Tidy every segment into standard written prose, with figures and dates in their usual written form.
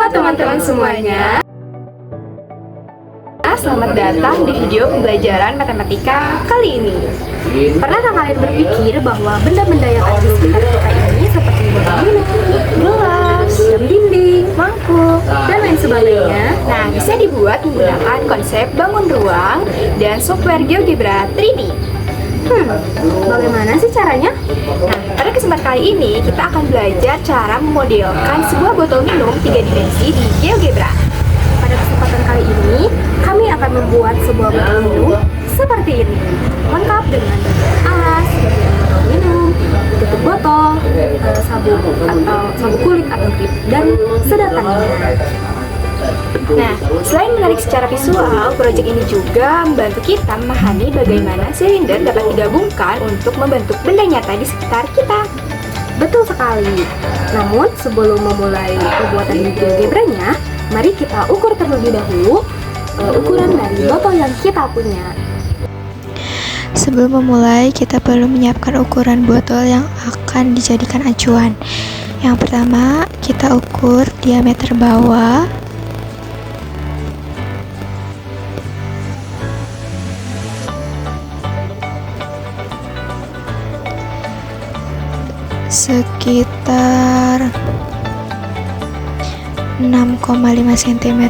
teman-teman semuanya. Selamat datang di video pembelajaran matematika kali ini. Pernahkah kalian berpikir bahwa benda-benda yang ada di sekitar kita ini seperti botol minum, gelas, jam dinding, mangkuk, dan lain sebagainya, nah bisa dibuat menggunakan konsep bangun ruang dan software GeoGebra 3D. Bagaimana sih caranya? Nah, pada kesempatan kali ini kita akan belajar cara memodelkan sebuah botol minum 3 dimensi di GeoGebra. Pada kesempatan kali ini, kami akan membuat sebuah botol minum seperti ini, lengkap dengan alas, botol minum, tutup botol, sabuk atau sabuk kulit atau grip, dan sedotannya. Nah, selain menarik secara visual, proyek ini juga membantu kita memahami bagaimana silinder dapat digabungkan untuk membentuk benda nyata di sekitar kita. Betul sekali. Namun, sebelum memulai pembuatan GeoGebra-nya, mari kita ukur terlebih dahulu ukuran dari botol yang kita punya. Sebelum memulai, kita perlu menyiapkan ukuran botol yang akan dijadikan acuan. Yang pertama, kita ukur diameter bawah, sekitar 6,5 cm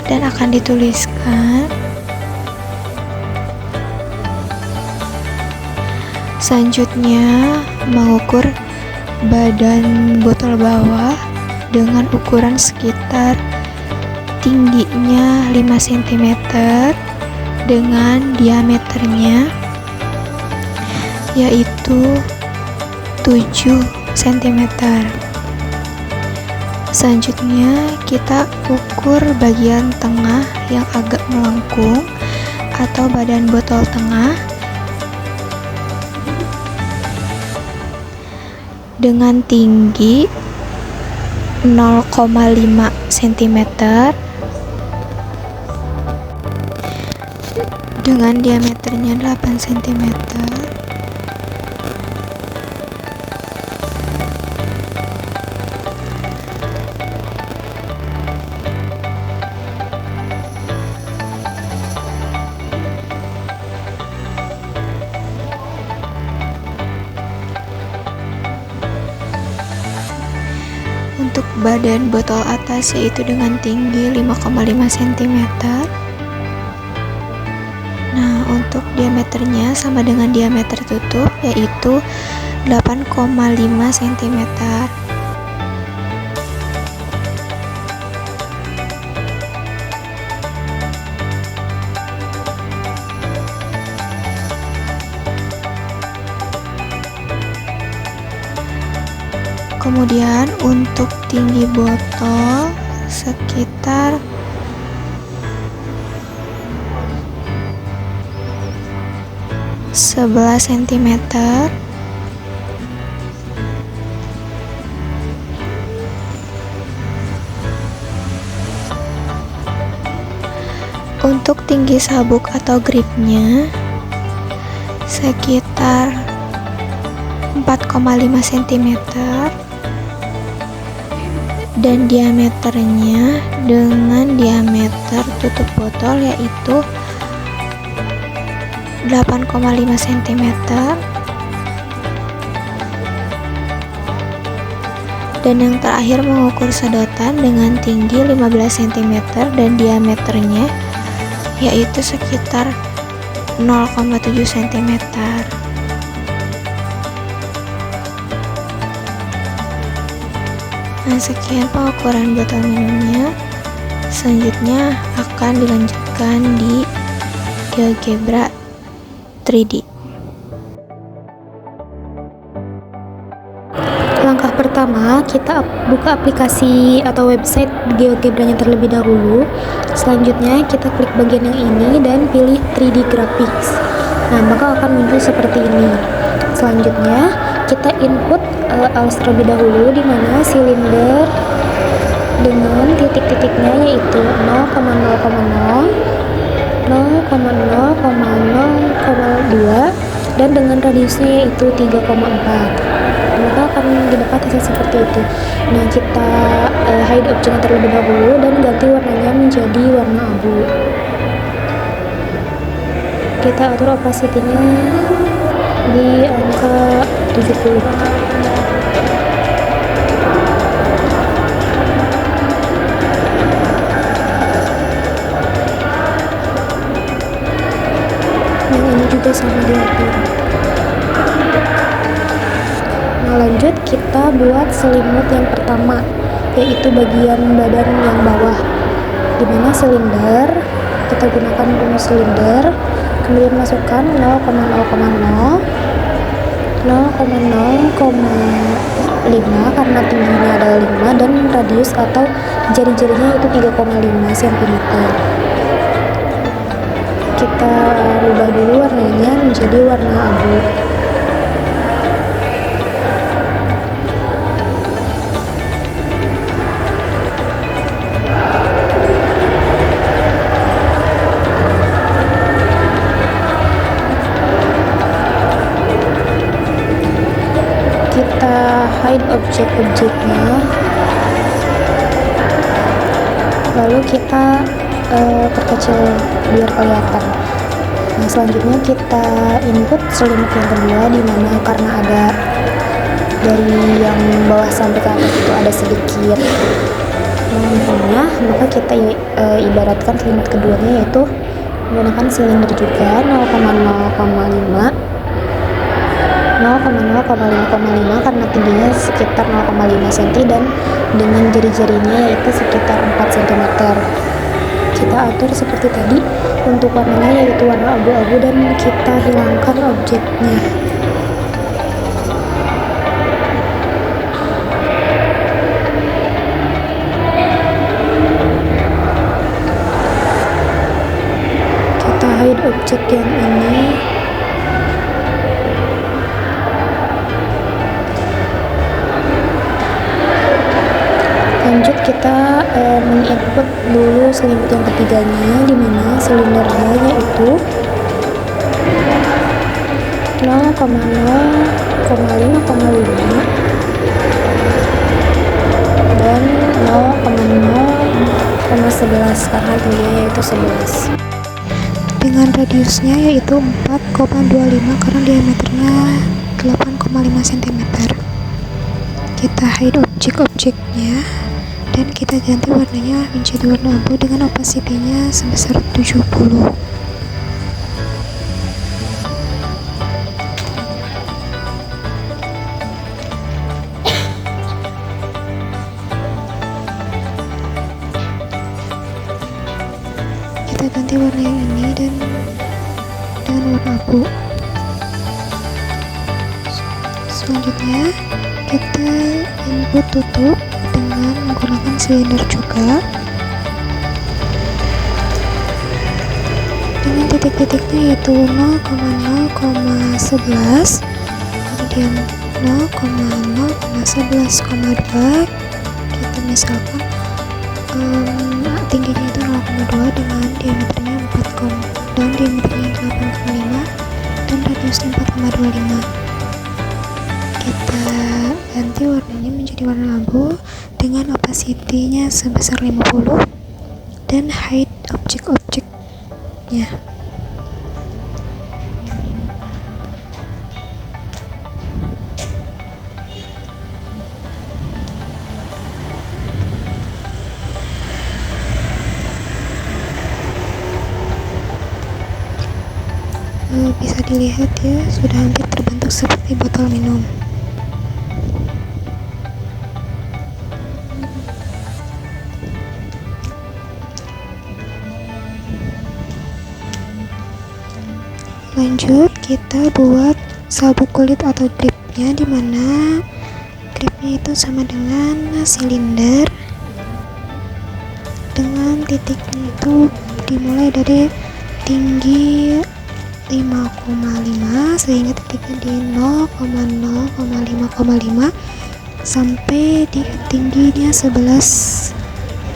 dan akan dituliskan. Selanjutnya, mengukur badan botol bawah dengan ukuran sekitar tingginya 5 cm dengan diameternya yaitu 7 cm. Selanjutnya, kita ukur bagian tengah yang agak melengkung atau badan botol tengah dengan tinggi 0,5 cm dengan diameternya 8 cm. Untuk badan botol atas yaitu dengan tinggi 5,5 cm. Nah, untuk diameternya sama dengan diameter tutup yaitu 8,5 cm. Kemudian untuk tinggi botol sekitar 11 cm. Untuk tinggi sabuk atau gripnya sekitar 4,5 cm. Dan diameternya dengan diameter tutup botol yaitu 8,5 cm. Dan yang terakhir mengukur sedotan dengan tinggi 15 cm dan diameternya yaitu sekitar 0,7 cm. Nah, sekian pengukuran botol minumnya. Selanjutnya akan dilanjutkan di GeoGebra 3D. Langkah pertama, kita buka aplikasi atau website GeoGebra-nya terlebih dahulu. Selanjutnya kita klik bagian yang ini dan pilih 3D Graphics. Nah, maka akan muncul seperti ini. Selanjutnya kita input alas terlebih dahulu, di mana silinder dengan titik-titiknya yaitu 0,0,0, 0,0,0,2 dan dengan radiusnya yaitu 3,4. maka akan didapat hasil seperti itu. Nah, kita hide objeknya terlebih dahulu dan ganti warnanya menjadi warna abu. Kita atur opacity-nya di angka 70. Yang ini juga sama diatur. Nah, lanjut kita buat selimut yang pertama, yaitu bagian badan yang bawah, dimana silinder kita gunakan rumus silinder, kemudian masukkan 0,5 karena tingginya adalah 5 dan radius atau jari-jarinya itu 3,5 cm. Kita rubah dulu warnanya menjadi warna abu. Kita hide objek-objeknya, lalu kita perkecil biar kelihatan. Nah, selanjutnya kita input selimut yang kedua, dimana karena ada dari yang bawah sampai ke atas itu ada sedikit lengkungnya, maka kita ibaratkan selimut keduanya yaitu menggunakan silinder juga 0,5 karena tingginya sekitar 0,5 cm dan dengan jari-jarinya yaitu sekitar 4 cm. Kita atur seperti tadi untuk warnanya yaitu warna abu-abu dan kita hilangkan objeknya. Kita hide objek yang ini. Lanjut kita menginput dulu selimut yang ketiganya, dimana silindernya yaitu 0,5 dan 0,11 karena tingginya yaitu 11. Dengan radiusnya yaitu 4,25 karena diameternya 8,5 cm. Kita hide objek-objeknya dan kita ganti warnanya menjadi warna abu dengan opacity-nya sebesar 70. Kita ganti warna yang ini dan dengan warna abu. Selanjutnya kita input tutup dengan menggunakan silinder juga dengan titik-titiknya yaitu 0,0,11 kemudian 0,0,11,2. kita misalkan tingginya itu 0,2 dengan diameternya 4, dan diameternya 8,5 dan radiusnya 4,25. Kita ganti warnanya menjadi warna abu dengan opacity-nya sebesar 50 dan hide objek-objeknya. Bisa dilihat ya, sudah hampir terbentuk seperti botol minum. Lanjut kita buat sabuk kulit atau gripnya, dimana gripnya itu sama dengan silinder dengan titiknya itu dimulai dari tinggi 5,5 sehingga titiknya di 0,0,5,5 sampai di tingginya 11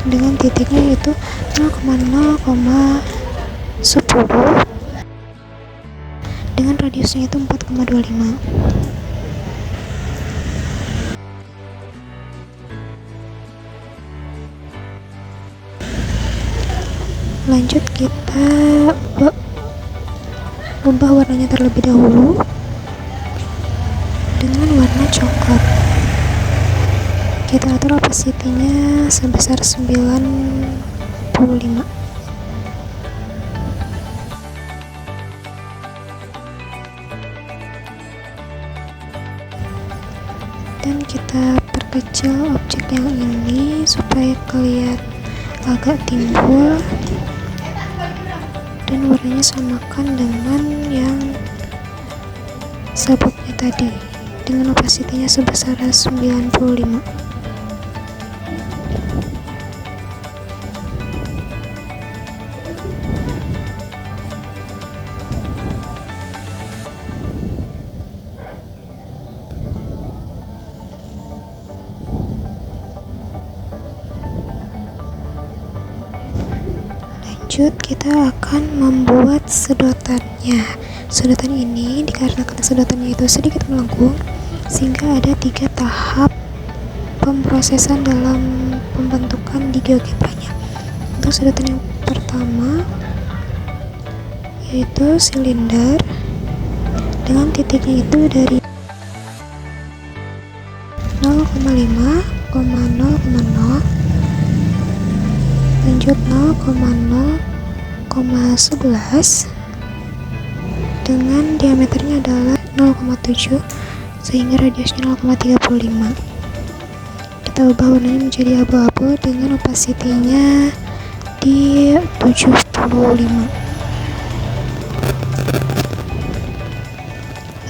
dengan titiknya yaitu 0,0,10 dengan radiusnya itu 4,25. Lanjut kita ubah warnanya terlebih dahulu dengan warna coklat. Kita atur opacity-nya sebesar 95. Dan kita perkecil objek yang ini supaya kelihatan agak timbul, dan warnanya samakan dengan yang sabuknya tadi dengan opacity-nya sebesar 95. Lanjut, kita akan membuat sedotannya. Sedotan ini dikarenakan sedotannya itu sedikit melengkung, sehingga ada 3 tahap pemrosesan dalam pembentukan di GeoGebra-nya. Untuk sedotan yang pertama yaitu silinder dengan titiknya itu dari 0,5, 0,0, lanjut 0,0,11 dengan diameternya adalah 0,7 sehingga radiusnya 0,35. Kita ubah warnanya menjadi abu-abu dengan opacity-nya di 75.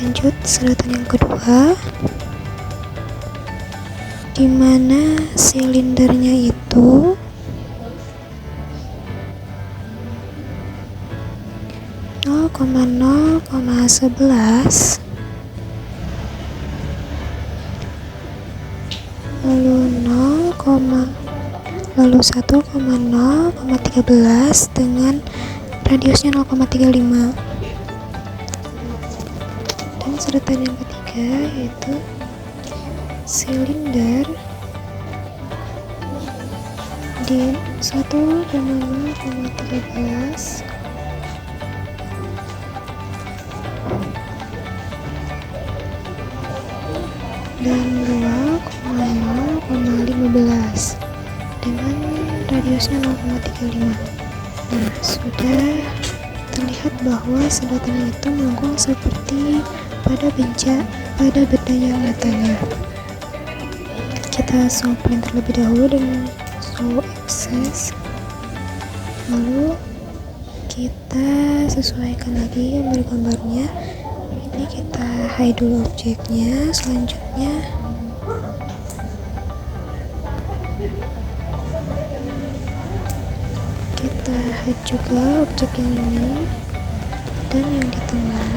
Lanjut sedotan yang kedua, di mana silindernya itu koma 0,11 lalu 1,0,13 dengan radiusnya 0,35. Dan sedotan yang ketiga yaitu silinder di 1,0,13 dan 2,0,15 dengan radiusnya 0,35. Nah, sudah terlihat bahwa sedotan itu melengkung seperti pada benda yang nyatanya. Kita show print terlebih dahulu dengan show access, lalu kita sesuaikan lagi gambarnya. Ini kita hide dulu objeknya. Selanjutnya kita hide juga objek yang ini dan yang di tengah.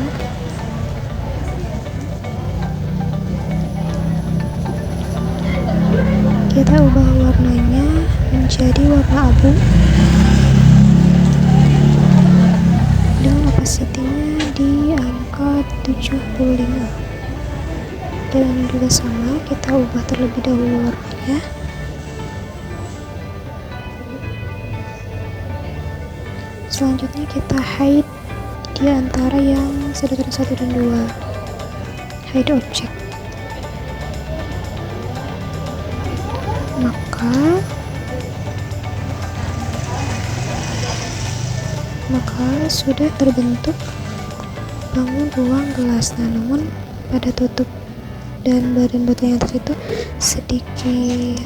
Kita ubah warnanya menjadi warna abu dengan opacity-nya di angka 75. Dan juga sama, kita ubah terlebih dahulu warnanya. Selanjutnya kita hide di antara yang sedotan 1 dan 2. Hide object. Maka sudah terbentuk bangun ruang gelas. Nah, namun pada tutup dan badan botol yang atas itu sedikit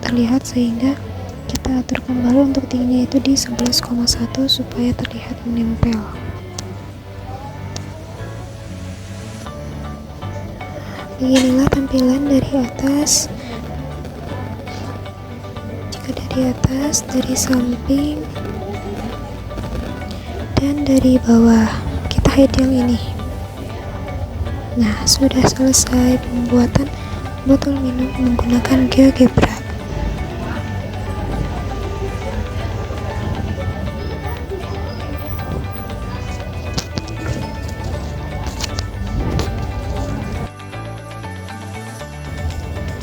terlihat, sehingga kita atur kembali untuk tingginya itu di 11,1 supaya terlihat menempel. Beginilah tampilan dari atas. Jika dari atas, dari samping, dan dari bawah. Kita hide yang ini. Nah, sudah selesai pembuatan botol minum menggunakan GeoGebra.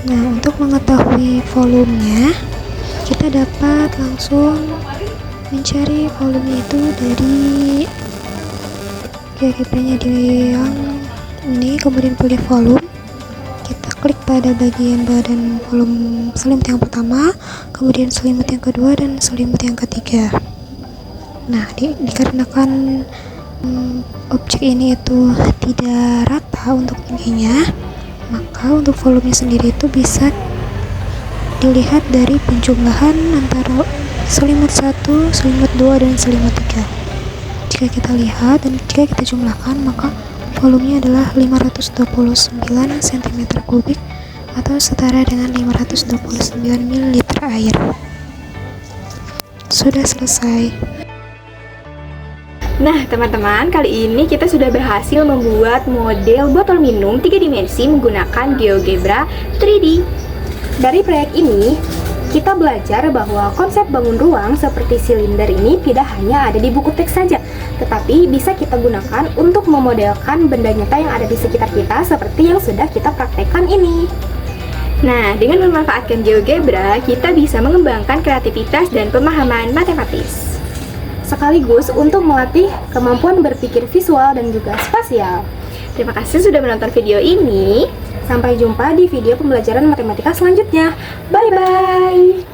Nah, untuk mengetahui volumenya, kita dapat langsung mencari volume itu dari GeoGebra-nya yang ini, kemudian pilih volume. Kita klik pada bagian badan volume selimut yang pertama, kemudian selimut yang kedua, dan selimut yang ketiga. Nah, dikarenakan objek ini itu tidak rata untuk ininya, maka untuk volumenya sendiri itu bisa dilihat dari penjumlahan antara selimut 1, selimut 2, dan selimut 3. Jika kita lihat dan jika kita jumlahkan, maka volumenya adalah 529 cm3 atau setara dengan 529 ml air. Sudah selesai. Nah, teman-teman, kali ini kita sudah berhasil membuat model botol minum 3 dimensi menggunakan GeoGebra 3D. Dari proyek ini, kita belajar bahwa konsep bangun ruang seperti silinder ini tidak hanya ada di buku teks saja, tetapi bisa kita gunakan untuk memodelkan benda nyata yang ada di sekitar kita seperti yang sudah kita praktekkan ini. Nah, dengan memanfaatkan GeoGebra, kita bisa mengembangkan kreativitas dan pemahaman matematis, sekaligus untuk melatih kemampuan berpikir visual dan juga spasial. Terima kasih sudah menonton video ini. Sampai jumpa di video pembelajaran matematika selanjutnya. Bye-bye!